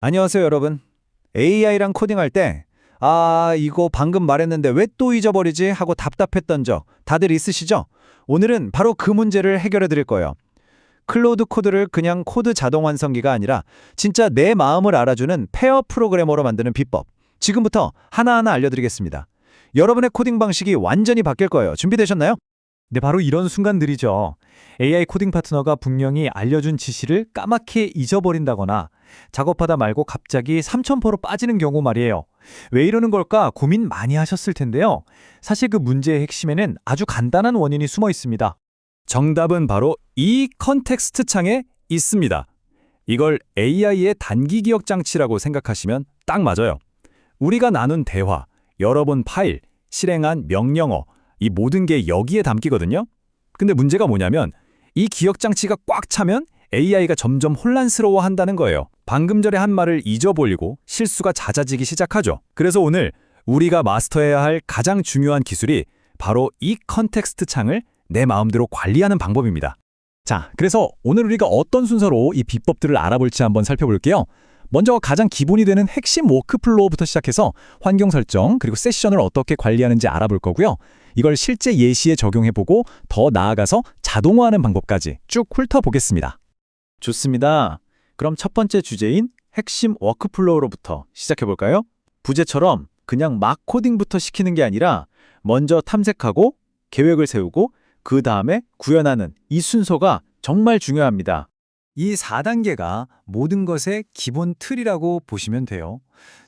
안녕하세요, 여러분. AI랑 코딩할 때, 이거 방금 말했는데 왜 또 잊어버리지? 하고 답답했던 적 다들 있으시죠? 오늘은 바로 그 문제를 해결해 드릴 거예요. 클로드 코드를 그냥 코드 자동 완성기가 아니라 진짜 내 마음을 알아주는 페어 프로그래머로 만드는 비법. 지금부터 하나하나 알려드리겠습니다. 여러분의 코딩 방식이 완전히 바뀔 거예요. 준비되셨나요? 네, 바로 이런 순간들이죠. AI 코딩 파트너가 분명히 알려준 지시를 까맣게 잊어버린다거나 작업하다 말고 갑자기 3,000%로 빠지는 경우 말이에요. 왜 이러는 걸까 고민 많이 하셨을 텐데요. 사실 그 문제의 핵심에는 아주 간단한 원인이 숨어 있습니다. 정답은 바로 이 컨텍스트 창에 있습니다. 이걸 AI의 단기 기억 장치라고 생각하시면 딱 맞아요. 우리가 나눈 대화, 열어본 파일, 실행한 명령어, 이 모든 게 여기에 담기거든요. 근데 문제가 뭐냐면 이 기억 장치가 꽉 차면 AI가 점점 혼란스러워한다는 거예요. 방금 전에 한 말을 잊어버리고 실수가 잦아지기 시작하죠. 그래서 오늘 우리가 마스터해야 할 가장 중요한 기술이 바로 이 컨텍스트 창을 내 마음대로 관리하는 방법입니다. 자, 그래서 오늘 우리가 어떤 순서로 이 비법들을 알아볼지 한번 살펴볼게요. 먼저 가장 기본이 되는 핵심 워크플로우부터 시작해서 환경 설정 그리고 세션을 어떻게 관리하는지 알아볼 거고요. 이걸 실제 예시에 적용해보고 더 나아가서 자동화하는 방법까지 쭉 훑어보겠습니다. 좋습니다. 그럼 첫 번째 주제인 핵심 워크플로우로부터 시작해볼까요? 부제처럼 그냥 막 코딩부터 시키는 게 아니라 먼저 탐색하고 계획을 세우고 그 다음에 구현하는 이 순서가 정말 중요합니다. 이 4단계가 모든 것의 기본 틀이라고 보시면 돼요.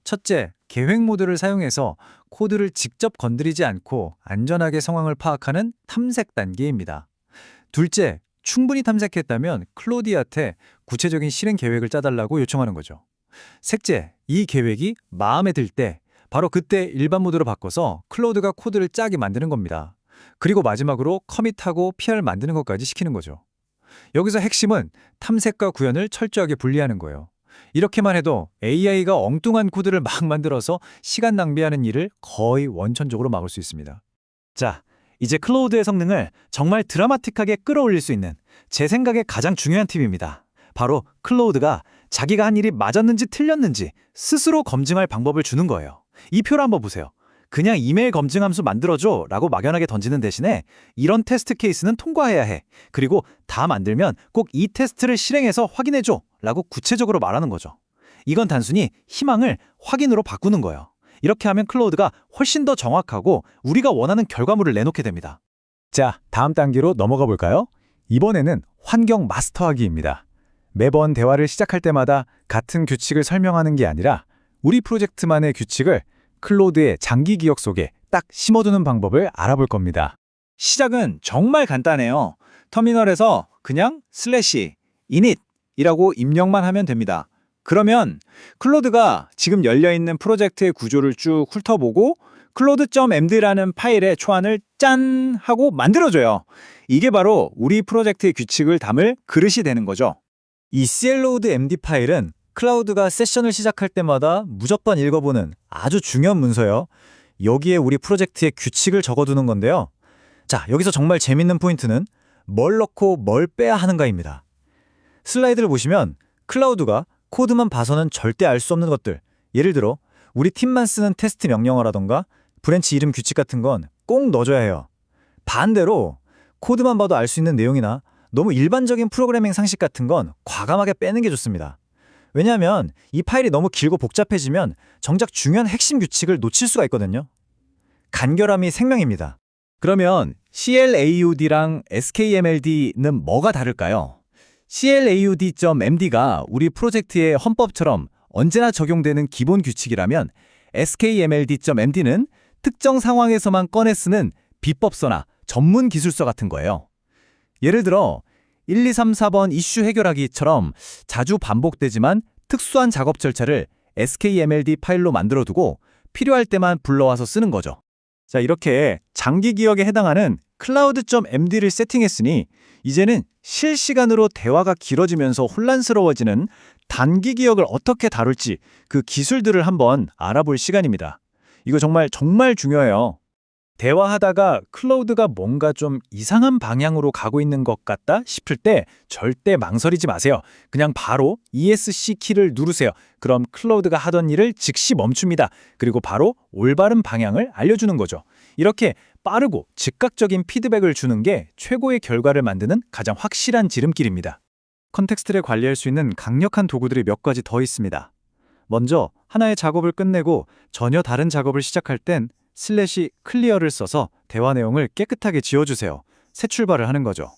첫째, 계획 모드를 사용해서 코드를 직접 건드리지 않고 안전하게 상황을 파악하는 탐색 단계입니다. 둘째, 충분히 탐색했다면 클로디한테 구체적인 실행 계획을 짜달라고 요청하는 거죠. 셋째, 이 계획이 마음에 들 때 바로 그때 일반 모드로 바꿔서 클로드가 코드를 짜게 만드는 겁니다. 그리고 마지막으로 커밋하고 PR 만드는 것까지 시키는 거죠. 여기서 핵심은 탐색과 구현을 철저하게 분리하는 거예요. 이렇게만 해도 AI가 엉뚱한 코드를 막 만들어서 시간 낭비하는 일을 거의 원천적으로 막을 수 있습니다. 자, 이제 클로우드의 성능을 정말 드라마틱하게 끌어올릴 수 있는 제 생각에 가장 중요한 팁입니다. 바로 클로우드가 자기가 한 일이 맞았는지 틀렸는지 스스로 검증할 방법을 주는 거예요. 이 표를 한번 보세요. 그냥 이메일 검증 함수 만들어줘 라고 막연하게 던지는 대신에 이런 테스트 케이스는 통과해야 해. 그리고 다 만들면 꼭 이 테스트를 실행해서 확인해줘 라고 구체적으로 말하는 거죠. 이건 단순히 희망을 확인으로 바꾸는 거예요. 이렇게 하면 클로우드가 훨씬 더 정확하고 우리가 원하는 결과물을 내놓게 됩니다. 자, 다음 단계로 넘어가 볼까요? 이번에는 환경 마스터하기입니다. 매번 대화를 시작할 때마다 같은 규칙을 설명하는 게 아니라 우리 프로젝트만의 규칙을 클로드의 장기 기억 속에 딱 심어두는 방법을 알아볼 겁니다. 시작은 정말 간단해요. 터미널에서 그냥 /init이라고 입력만 하면 됩니다. 그러면 클로드가 지금 열려있는 프로젝트의 구조를 쭉 훑어보고 claude.md라는 파일의 초안을 짠! 하고 만들어줘요. 이게 바로 우리 프로젝트의 규칙을 담을 그릇이 되는 거죠. 이 cload.md 파일은 클라우드가 세션을 시작할 때마다 무조건 읽어보는 아주 중요한 문서예요. 여기에 우리 프로젝트의 규칙을 적어두는 건데요. 자, 여기서 정말 재밌는 포인트는 뭘 넣고 뭘 빼야 하는가입니다. 슬라이드를 보시면 클라우드가 코드만 봐서는 절대 알 수 없는 것들, 예를 들어 우리 팀만 쓰는 테스트 명령어라던가 브랜치 이름 규칙 같은 건 꼭 넣어줘야 해요. 반대로 코드만 봐도 알 수 있는 내용이나 너무 일반적인 프로그래밍 상식 같은 건 과감하게 빼는 게 좋습니다. 왜냐하면 이 파일이 너무 길고 복잡해지면 정작 중요한 핵심 규칙을 놓칠 수가 있거든요. 간결함이 생명입니다. 그러면 CLAUD랑 SKMLD는 뭐가 다를까요? CLAUD.MD가 우리 프로젝트의 헌법처럼 언제나 적용되는 기본 규칙이라면 SKMLD.MD는 특정 상황에서만 꺼내 쓰는 비법서나 전문 기술서 같은 거예요. 예를 들어 1, 2, 3, 4번 이슈 해결하기처럼 자주 반복되지만 특수한 작업 절차를 SKMLD 파일로 만들어두고 필요할 때만 불러와서 쓰는 거죠. 자, 이렇게 장기 기억에 해당하는 cloud.md를 세팅했으니 이제는 실시간으로 대화가 길어지면서 혼란스러워지는 단기 기억을 어떻게 다룰지 그 기술들을 한번 알아볼 시간입니다. 이거 정말 중요해요. 대화하다가 클라우드가 뭔가 좀 이상한 방향으로 가고 있는 것 같다 싶을 때 절대 망설이지 마세요. 그냥 바로 ESC 키를 누르세요. 그럼 클라우드가 하던 일을 즉시 멈춥니다. 그리고 바로 올바른 방향을 알려주는 거죠. 이렇게 빠르고 즉각적인 피드백을 주는 게 최고의 결과를 만드는 가장 확실한 지름길입니다. 컨텍스트를 관리할 수 있는 강력한 도구들이 몇 가지 더 있습니다. 먼저 하나의 작업을 끝내고 전혀 다른 작업을 시작할 땐 /클리어를 써서 대화 내용을 깨끗하게 지워주세요. 새 출발을 하는 거죠.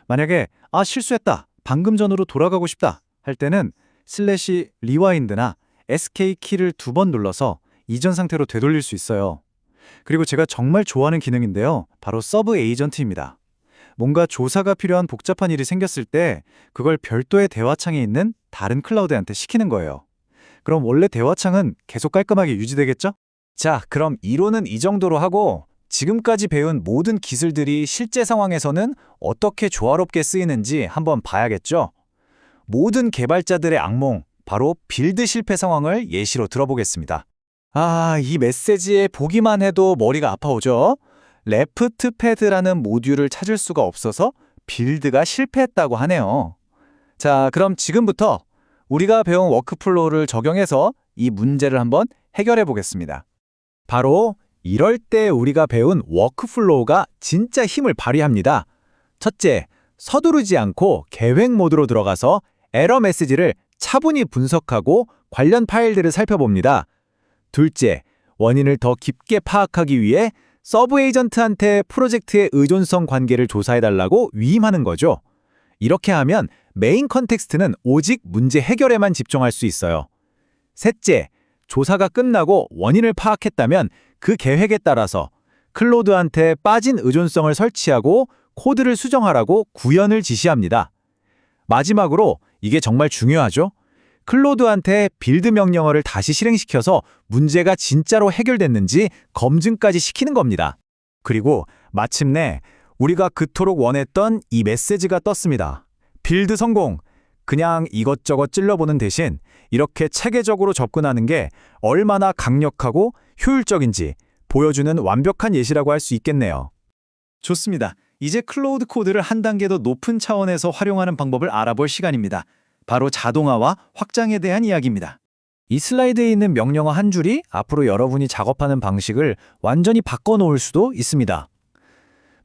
만약에 실수했다, 방금 전으로 돌아가고 싶다 할 때는 /리와인드나 SK 키를 2번 눌러서 이전 상태로 되돌릴 수 있어요. 그리고 제가 정말 좋아하는 기능인데요. 바로 서브 에이전트입니다. 뭔가 조사가 필요한 복잡한 일이 생겼을 때 그걸 별도의 대화창에 있는 다른 클라우드한테 시키는 거예요. 그럼 원래 대화창은 계속 깔끔하게 유지되겠죠? 자, 그럼 이론은 이 정도로 하고 지금까지 배운 모든 기술들이 실제 상황에서는 어떻게 조화롭게 쓰이는지 한번 봐야겠죠? 모든 개발자들의 악몽, 바로 빌드 실패 상황을 예시로 들어보겠습니다. 이 메시지에 보기만 해도 머리가 아파오죠? 레프트 패드라는 모듈을 찾을 수가 없어서 빌드가 실패했다고 하네요. 자, 그럼 지금부터 우리가 배운 워크플로우를 적용해서 이 문제를 한번 해결해 보겠습니다. 바로 이럴 때 우리가 배운 워크플로우가 진짜 힘을 발휘합니다. 첫째, 서두르지 않고 계획 모드로 들어가서 에러 메시지를 차분히 분석하고 관련 파일들을 살펴봅니다. 둘째, 원인을 더 깊게 파악하기 위해 서브 에이전트한테 프로젝트의 의존성 관계를 조사해달라고 위임하는 거죠. 이렇게 하면 메인 컨텍스트는 오직 문제 해결에만 집중할 수 있어요. 셋째, 조사가 끝나고 원인을 파악했다면 그 계획에 따라서 클로드한테 빠진 의존성을 설치하고 코드를 수정하라고 구현을 지시합니다. 마지막으로 이게 정말 중요하죠. 클로드한테 빌드 명령어를 다시 실행시켜서 문제가 진짜로 해결됐는지 검증까지 시키는 겁니다. 그리고 마침내 우리가 그토록 원했던 이 메시지가 떴습니다. 빌드 성공! 그냥 이것저것 찔러보는 대신 이렇게 체계적으로 접근하는 게 얼마나 강력하고 효율적인지 보여주는 완벽한 예시라고 할 수 있겠네요. 좋습니다. 이제 클로우드 코드를 한 단계 더 높은 차원에서 활용하는 방법을 알아볼 시간입니다. 바로 자동화와 확장에 대한 이야기입니다. 이 슬라이드에 있는 명령어 한 줄이 앞으로 여러분이 작업하는 방식을 완전히 바꿔놓을 수도 있습니다.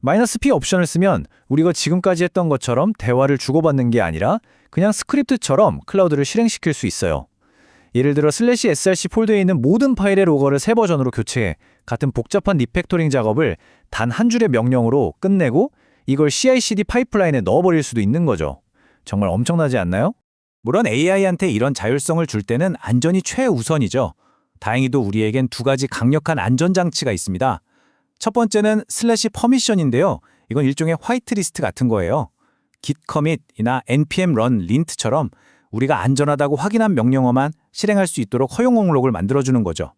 -p 옵션을 쓰면 우리가 지금까지 했던 것처럼 대화를 주고받는 게 아니라 그냥 스크립트처럼 클라우드를 실행시킬 수 있어요. 예를 들어 /src 폴더에 있는 모든 파일의 로거를 새 버전으로 교체해 같은 복잡한 리팩토링 작업을 단 한 줄의 명령으로 끝내고 이걸 CI/CD 파이프라인에 넣어버릴 수도 있는 거죠. 정말 엄청나지 않나요? 물론 AI한테 이런 자율성을 줄 때는 안전이 최우선이죠. 다행히도 우리에겐 두 가지 강력한 안전장치가 있습니다. 첫 번째는 /permission인데요. 이건 일종의 화이트리스트 같은 거예요. git commit이나 npm run lint처럼 우리가 안전하다고 확인한 명령어만 실행할 수 있도록 허용 목록을 만들어주는 거죠.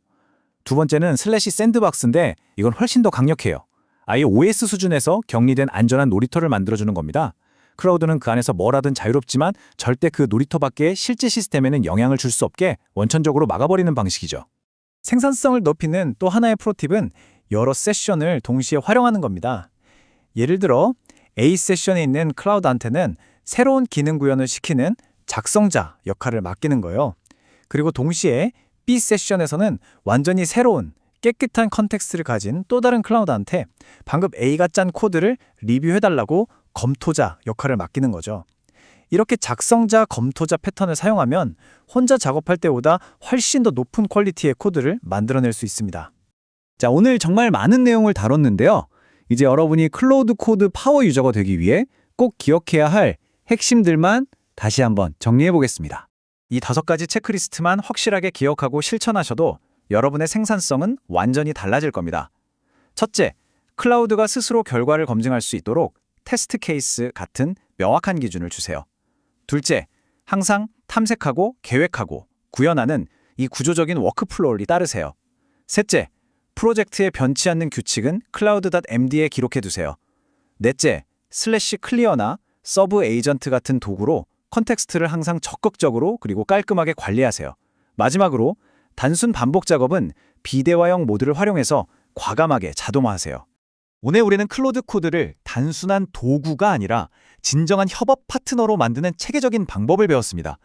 두 번째는 /sandbox인데 이건 훨씬 더 강력해요. 아예 OS 수준에서 격리된 안전한 놀이터를 만들어주는 겁니다. 클라우드는 그 안에서 뭘 하든 자유롭지만 절대 그 놀이터 밖의 실제 시스템에는 영향을 줄 수 없게 원천적으로 막아버리는 방식이죠. 생산성을 높이는 또 하나의 프로팁은 여러 세션을 동시에 활용하는 겁니다. 예를 들어 A 세션에 있는 클라우드한테는 새로운 기능 구현을 시키는 작성자 역할을 맡기는 거예요. 그리고 동시에 B 세션에서는 완전히 새로운 깨끗한 컨텍스트를 가진 또 다른 클라우드한테 방금 A가 짠 코드를 리뷰해달라고 검토자 역할을 맡기는 거죠. 이렇게 작성자, 검토자 패턴을 사용하면 혼자 작업할 때보다 훨씬 더 높은 퀄리티의 코드를 만들어낼 수 있습니다. 자, 오늘 정말 많은 내용을 다뤘는데요. 이제 여러분이 클로우드 코드 파워 유저가 되기 위해 꼭 기억해야 할 핵심들만 다시 한번 정리해 보겠습니다. 이 5가지 체크리스트만 확실하게 기억하고 실천하셔도 여러분의 생산성은 완전히 달라질 겁니다. 첫째, 클라우드가 스스로 결과를 검증할 수 있도록 테스트 케이스 같은 명확한 기준을 주세요. 둘째, 항상 탐색하고 계획하고 구현하는 이 구조적인 워크플로우를 따르세요. 셋째, 프로젝트에 변치 않는 규칙은 cloud.md에 기록해두세요. 넷째, /클리어나 서브 에이전트 같은 도구로 컨텍스트를 항상 적극적으로 그리고 깔끔하게 관리하세요. 마지막으로 단순 반복 작업은 비대화형 모드를 활용해서 과감하게 자동화하세요. 오늘 우리는 클로드 코드를 단순한 도구가 아니라 진정한 협업 파트너로 만드는 체계적인 방법을 배웠습니다.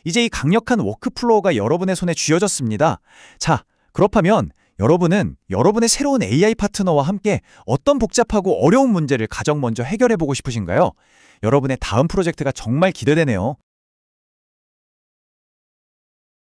이제 이 강력한 워크플로우가 여러분의 손에 쥐어졌습니다. 자, 그렇다면 여러분은 여러분의 새로운 AI 파트너와 함께 어떤 복잡하고 어려운 문제를 가장 먼저 해결해 보고 싶으신가요? 여러분의 다음 프로젝트가 정말 기대되네요.